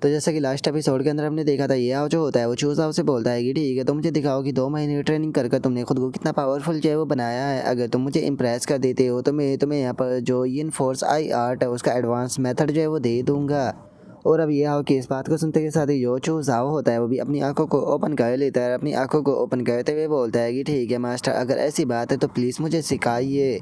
तो जैसा कि लास्ट एपिसोड के अंदर हमने देखा था, ये आओ जो होता है वो चूज़ आओ से बोलता है कि ठीक है, तो मुझे दिखाओ कि 2 महीने की ट्रेनिंग कर तुमने खुद को कितना पावरफुल जो है वो बनाया है। अगर तुम मुझे इम्प्रेस कर देते हो तो मैं तुम्हें यहाँ पर जो यिन फोर्स आई आर्ट है उसका एडवांस मेथड जो है वो दे दूंगा। और अब ये आओ कि इस बात को सुनते के साथ ही जो चूज़ आओ होता है वो भी अपनी आंखों को ओपन कर लेता है। अपनी आंखों को ओपन करते हुए बोलता है कि ठीक है मास्टर, अगर ऐसी बात है तो प्लीज़ मुझे सिखाइए।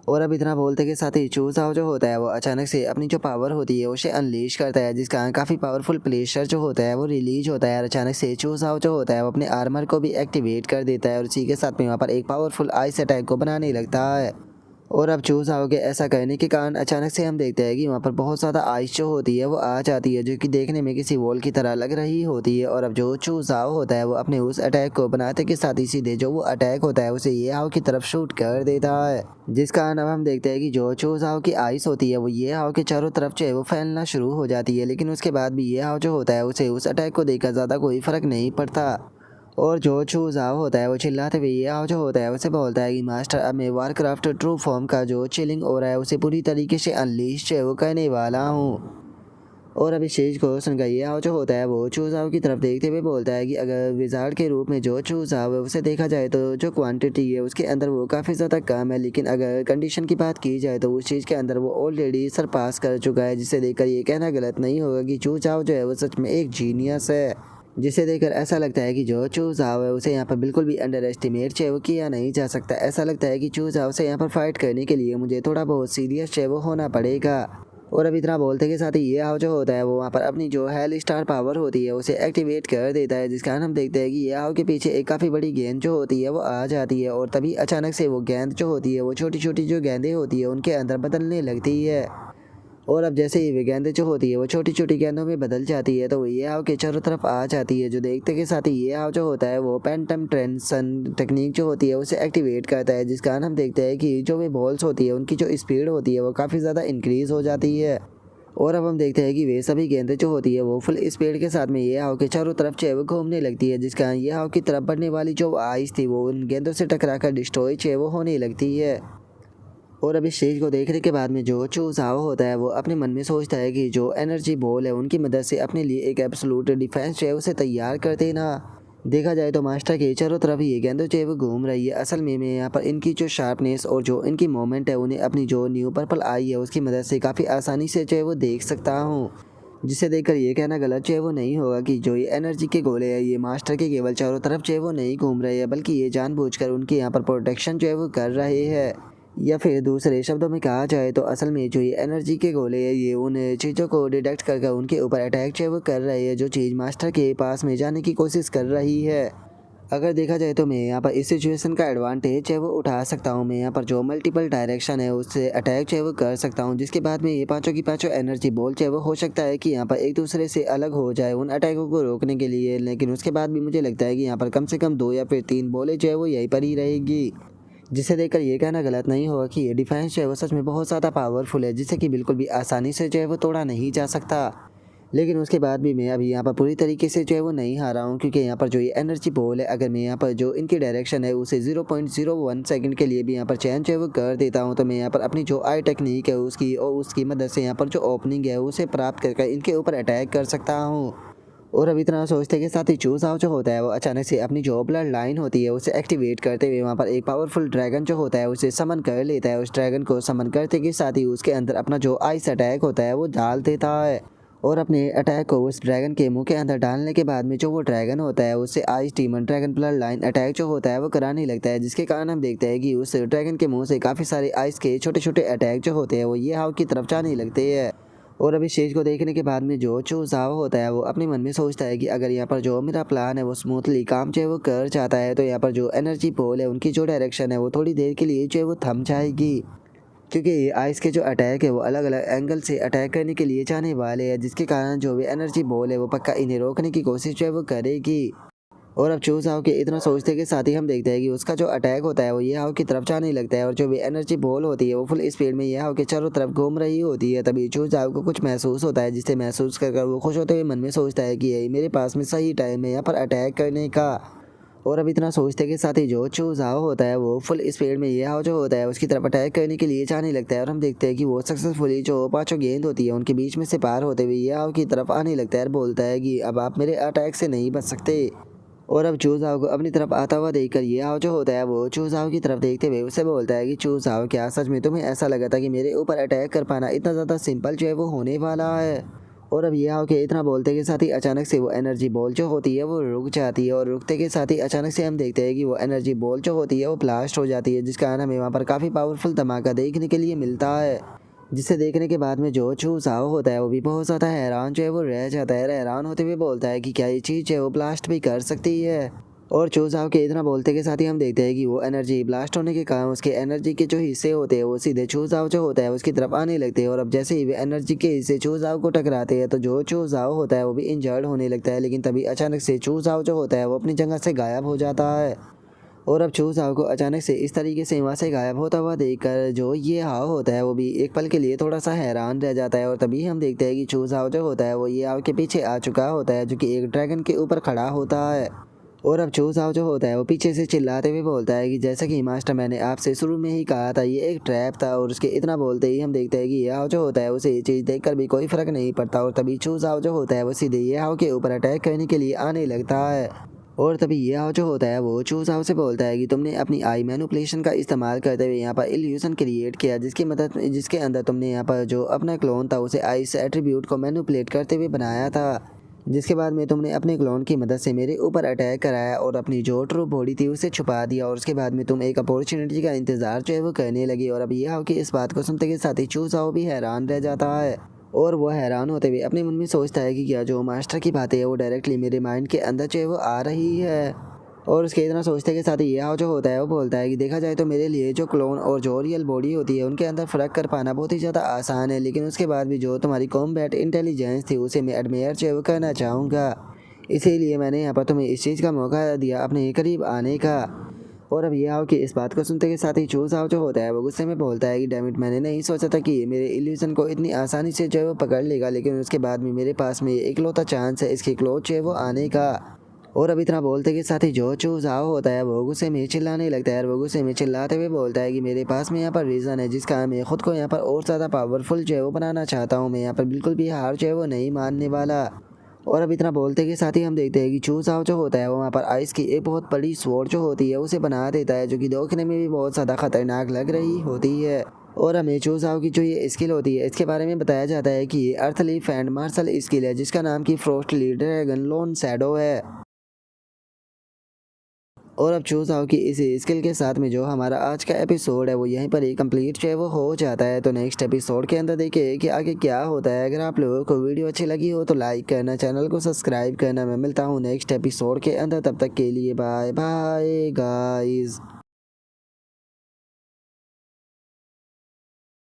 और अब इतना बोलते के साथ ही चूज़ा जो होता है वो अचानक से अपनी जो पावर होती है उसे अनलीश करता है, जिसका काफ़ी पावरफुल प्लेशर जो होता है वो रिलीज होता है। और अचानक से चूज़ा जो होता है वो अपने आर्मर को भी एक्टिवेट कर देता है और इसी के साथ में वहाँ पर एक पावरफुल आइस अटैक को बनाने लगता है। और अब चूज़ आओ के ऐसा करने के कारण अचानक से हम देखते हैं कि वहाँ पर बहुत ज़्यादा आइस जो होती है वो आ जाती है, जो कि देखने में किसी वॉल की तरह लग रही होती है। और अब जो चूज़ आओ होता है वो अपने उस अटैक को बनाते के साथ ही सीधे जो वो अटैक होता है उसे ये आओ की तरफ शूट कर देता है, जिस कारण अब हम देखते हैं कि जो चूज़ आओ की आइस होती है वो ये आओ के चारों तरफ जो है वो फैलना शुरू हो जाती है। लेकिन उसके बाद भी ये आओ जो होता है उसे उस अटैक को देखकर ज़्यादा कोई फ़र्क नहीं पड़ता। और जो चूज़ आओ होता है वो चिल्लाते हुए ये आओ जो होता है उसे बोलता है कि मास्टर, अब मैं वारक्राफ्ट ट्रू फॉर्म का जो चिलिंग हो रहा है उसे पूरी तरीके से अनलीश वो करने वाला हूँ। और अब इस चीज़ को सुनकर ये आओ जो होता है वो चूज़ आओ की तरफ देखते हुए बोलता है कि अगर विजार्ड के रूप में जो चूज़ आओ है उसे देखा जाए तो जो क्वांटिटी है उसके अंदर वो काफ़ी ज़्यादा कम है, लेकिन अगर कंडीशन की बात की जाए तो उस चीज़ के अंदर वो ऑलरेडी सरपास कर चुका है, जिसे देखकर ये कहना गलत नहीं होगा कि चूज़ आओ जो है वो सच में एक जीनियस है। जिसे देखकर ऐसा लगता है कि जो चूज़ आओ है उसे यहाँ पर बिल्कुल भी अंडर एस्टिमेट चाहिए वो किया नहीं जा सकता। ऐसा लगता है कि चूज़ आओ से यहाँ पर फाइट करने के लिए मुझे थोड़ा बहुत सीरियस चाहिए वो होना पड़ेगा। और अब इतना बोलते के साथ ही ये आओ जो होता है वो वहाँ पर अपनी जो हेल स्टार पावर होती है उसे एक्टिवेट कर देता है, जिस कारण हम देखते हैं कि ये आओ के पीछे एक काफ़ी बड़ी गेंद जो होती है वो आ जाती है। और तभी अचानक से वो गेंद जो होती है वो छोटी छोटी जो गेंदें होती है उनके अंदर बदलने लगती है। और अब जैसे ही वे गेंदें जो होती है वो छोटी छोटी गेंदों में बदल जाती है तो ये आओ के चारों तरफ आ जाती है, जो देखते के साथ ही ये आओ जो होता है वो पेंटम ट्रांसन टेक्निक जो होती है उसे एक्टिवेट करता है, जिस कारण हम देखते हैं कि जो वे बॉल्स होती है उनकी जो स्पीड होती है वो काफ़ी ज़्यादा इंक्रीज़ हो जाती है। और अब हम देखते हैं कि वे सभी गेंदें जो होती है वो फुल स्पीड के साथ में ये हाव के चारों तरफ जो है वो घूमने लगती है, जिस कारण ये हाव की तरफ बढ़ने वाली जो आइस थी वो उन गेंदों से टकरा कर डिस्ट्रॉय जो है वो होने लगती है। और अब इस चीज़ को देखने के बाद में जो चूज़ाओ होता है वो अपने मन में सोचता है कि जो एनर्जी बॉल है उनकी मदद से अपने लिए एक एब्सोल्यूट डिफेंस जो है उसे तैयार कर देना। देखा जाए तो मास्टर के चारों तरफ ये गेंदों जो है वो घूम रही है। असल में मैं यहाँ पर इनकी जो शार्पनेस और जो इनकी मोमेंट है उन्हें अपनी जो न्यू पर्पल आई है उसकी मदद से काफ़ी आसानी से जो है वो देख सकता हूँ, जिसे देखकर ये कहना गलत जो है वो नहीं होगा कि जो ये एनर्जी के गोले हैं ये मास्टर के केवल चारों तरफ जो है वो नहीं घूम रहे हैं, बल्कि ये जानबूझकर उनके यहाँ पर प्रोटेक्शन जो है वो कर रहे हैं। या फिर दूसरे शब्दों में कहा जाए तो असल में जो ये एनर्जी के गोले हैं ये उन चीज़ों को डिटेक्ट करके उनके ऊपर अटैक जो है वो कर रहे हैं, जो चीज़ मास्टर के पास में जाने की कोशिश कर रही है। अगर देखा जाए तो मैं यहाँ पर इस सिचुएशन का एडवांटेज है वो उठा सकता हूँ। मैं यहाँ पर जो मल्टीपल डायरेक्शन है उससे अटैक जो है वो कर सकता हूँ, जिसके बाद में ये पांचों की पांचों एनर्जी बॉल जो है वो हो सकता है कि यहाँ पर एक दूसरे से अलग हो जाए उन अटैकों को रोकने के लिए, लेकिन उसके बाद भी मुझे लगता है कि यहाँ पर कम से कम 2 या फिर 3 बॉलें जो है वो यहीं पर ही रहेगी, जिसे देखकर ये कहना गलत नहीं होगा कि ये डिफेंस जो है वो सच में बहुत ज़्यादा पावरफुल है, जिसे कि बिल्कुल भी आसानी से जो है वो तोड़ा नहीं जा सकता। लेकिन उसके बाद भी मैं अभी यहाँ पर पूरी तरीके से जो है वो नहीं हारा हूँ, क्योंकि यहाँ पर जो ये एनर्जी बॉल है अगर मैं यहाँ पर जो इनकी डायरेक्शन है उसे 0.01 सेकंड के लिए भी यहाँ पर चेंज जो है वो कर देता हूँ, तो मैं यहाँ पर अपनी जो आई टेक्निक है उसकी और उसकी मदद से यहाँ पर जो ओपनिंग है उसे प्राप्त करके इनके ऊपर अटैक कर सकता हूँ। और अब इतना सोचते के साथ ही चूज़ाओ जो होता है वो अचानक से अपनी जो ब्लड लाइन होती है उसे एक्टिवेट करते हुए वहाँ पर एक पावरफुल ड्रैगन जो होता है उसे समन कर लेता है। उस ड्रैगन को समन करते के साथ ही उसके अंदर अपना जो आइस अटैक होता है वो डाल देता है। और अपने अटैक को उस ड्रैगन के मुंह के अंदर डालने के बाद में जो वो ड्रैगन होता है उससे ice demon dragon blood line attack जो होता है वो कराने लगता है, जिसके कारण हम देखते हैं कि उस ड्रैगन के मुंह से काफ़ी सारे आइस के छोटे छोटे अटैक जो होते हैं वो ये हाव की तरफ जाने लगते हैं। और अभी स्टेज को देखने के बाद में जो चूज़ाओ होता है वो अपने मन में सोचता है कि अगर यहाँ पर जो मेरा प्लान है वो स्मूथली काम जो है वो कर जाता है तो यहाँ पर जो एनर्जी पोल है उनकी जो डायरेक्शन है वो थोड़ी देर के लिए जो है वो थम जाएगी, क्योंकि आइस के जो अटैक है वो अलग अलग एंगल से अटैक करने के लिए जाने वाले हैं, जिसके कारण जो भी एनर्जी बॉल है वो पक्का इन्हें रोकने की कोशिश जो है वो करेगी। और अब चूज़ आओ के इतना सोचते के साथ ही हम देखते हैं कि उसका जो अटैक होता है वो ये हाव की तरफ जाने लगता है और जो भी एनर्जी बॉल होती है वो फुल स्पीड में ये हाव के चारों तरफ घूम रही होती है। तभी चूज़ आओ को कुछ महसूस होता है, जिसे महसूस कर वो खुश होते हुए मन में सोचता है कि यही मेरे पास में सही टाइम है यहाँ पर अटैक करने का। और अब इतना सोचते के साथ ही जो चूज़ाओ होता है वो फुल स्पीड में ये हाओ जो होता है उसकी तरफ अटैक करने के लिए जाने लगता है और हम देखते हैं कि वो सक्सेसफुली जो पांचों गेंद होती है उनके बीच में से पार होते हुए ये हाओ की तरफ आने लगता है और बोलता है कि अब आप मेरे अटैक से नहीं बच सकते। और अब चूज़ाओ को अपनी तरफ आता हुआ देखकर ये हाओ जो होता है वो चूज़ाओ की तरफ देखते हुए उससे बोलता है कि चूज़ाओ क्या सच में तुम्हें ऐसा लगा था कि मेरे ऊपर अटैक कर पाना इतना ज़्यादा सिंपल जो है वो होने वाला है। और अब ये हाओ के इतना बोलते के साथ ही अचानक से वो एनर्जी बॉल जो होती है वो रुक जाती है और रुकते के साथ ही अचानक से हम देखते हैं कि वो एनर्जी बॉल जो होती है वो ब्लास्ट हो जाती है, जिसका हमें वहाँ पर काफ़ी पावरफुल धमाका देखने के लिए मिलता है। जिसे देखने के बाद में जो चूज़ाओ होता है वो भी बहुत ज़्यादा हैरान जो है वो रह जाता है। हैरान होते हुए बोलता है कि क्या ये चीज़ है वो ब्लास्ट भी कर सकती है। और चूज़ाओ के इतना बोलते के साथ ही हम देखते हैं कि वो एनर्जी ब्लास्ट होने के कारण उसके एनर्जी के जो हिस्से होते हैं वो सीधे चूज़ाओ जो होता है उसकी तरफ आने लगते हैं। और अब जैसे ही वे एनर्जी के हिस्से चूज़ाओ को टकराते हैं तो जो चूज़ाओ होता है वो भी इंजर्ड होने लगता है। लेकिन तभी अचानक से चूज़ाओ जो होता है वो अपनी जगह से गायब हो जाता है। और अब चूज़ाओ को अचानक से इस तरीके से वहाँ से गायब होता हुआ देखकर जो ये हाव होता है वो भी एक पल के लिए थोड़ा सा हैरान रह जाता है। और तभी हम देखते हैं कि चूज़ाओ जो होता है वो ये हाव के पीछे आ चुका होता है, जो कि एक ड्रैगन के ऊपर खड़ा होता है। और अब चूज़ाओ जो होता है वो पीछे से चिल्लाते हुए बोलता है कि जैसा कि मास्टर मैंने आपसे शुरू में ही कहा था ये एक ट्रैप था। और उसके इतना बोलते ही हम देखते हैं कि ये हाव जो होता है उसे ये चीज़ देखकर भी कोई फ़र्क नहीं पड़ता। और तभी चूज़ाओ जो होता है वो सीधे ये हाव के ऊपर अटैक करने के लिए आने लगता है। और तभी ये हाव जो होता है वो चूज़ाओ से बोलता है कि तुमने अपनी आई मैनिपुलेशन का इस्तेमाल करते हुए यहाँ पर इल्यूजन क्रिएट किया, जिसके अंदर तुमने यहाँ पर जो अपना क्लोन था उसे आइस एट्रीब्यूट को मैनिपुलेट करते हुए बनाया था। जिसके बाद में तुमने अपने क्लोन की मदद से मेरे ऊपर अटैक कराया और अपनी जो ट्रू बॉडी थी उसे छुपा दिया। और उसके बाद में तुम एक अपॉर्चुनिटी का इंतज़ार जो है वो करने लगी। और अब ये हाव कि इस बात को सुनते के साथ ही चूज़ाओ भी हैरान रह जाता है। और वो हैरान होते हुए अपने मन में सोचता है कि क्या जो मास्टर की बातें है वो डायरेक्टली मेरे माइंड के अंदर जो है वो आ रही है। और उसके इतना सोचते के साथ ही ये हाव जो होता है वो बोलता है कि देखा जाए तो मेरे लिए जो क्लोन और जो रियल बॉडी होती है उनके अंदर फ़र्क कर पाना बहुत ही ज़्यादा आसान है, लेकिन उसके बाद भी जो तुम्हारी कॉम्बैट इंटेलिजेंस थी उसे मैं एडमायर जो है वो करना चाहूँगा। इसीलिए मैंने यहाँ पर तुम्हें इस चीज़ का मौका दिया अपने करीब आने का। और अब ये हाव कि इस बात को सुनते के साथ ही चूज़ाओ जो होता है वो गुस्से में बोलता है कि डैमिट, मैंने नहीं सोचा था कि ये मेरे इल्यूजन को इतनी आसानी से जो है वो पकड़ लेगा, लेकिन उसके बाद भी मेरे पास में इकलौता चांस है इसकी क्लोज जो है वो आने का। और अब इतना बोलते के साथ ही जो चूज़ाओ होता है वो गुस्से में चिल्लाने लगता है और वो गुस्से में चिल्लाते हुए बोलता है कि मेरे पास में यहाँ पर रीज़न है जिसका मैं खुद को यहाँ पर और ज़्यादा पावरफुल जो है वो बनाना चाहता हूँ। मैं यहाँ पर बिल्कुल भी हार जो है वो नहीं मानने वाला। और अब इतना बोलते के साथ ही हम देखते हैं कि चूज़ाओ जो होता है वो वहाँ पर आइस की एक बहुत बड़ी स्वॉर्ड जो होती है उसे बना देता है, जो कि देखने में भी बहुत ज़्यादा खतरनाक लग रही होती है। और हमें चूज़ाओ की जो ये स्किल होती है इसके बारे में बताया जाता है कि ये अर्थली फैंड मार्शल स्किल है, जिसका नाम की frost leader dragon loan shadow है। और अब चूज़ाओ की इस स्किल के साथ में जो हमारा आज का एपिसोड है वो यहीं पर ही कंप्लीट जो है वो हो जाता है। तो नेक्स्ट एपिसोड के अंदर देखिए कि आगे क्या होता है। अगर आप लोगों को वीडियो अच्छी लगी हो तो लाइक करना, चैनल को सब्सक्राइब करना। मैं मिलता हूँ नेक्स्ट एपिसोड के अंदर, तब तक के लिए बाय बाय गाइस।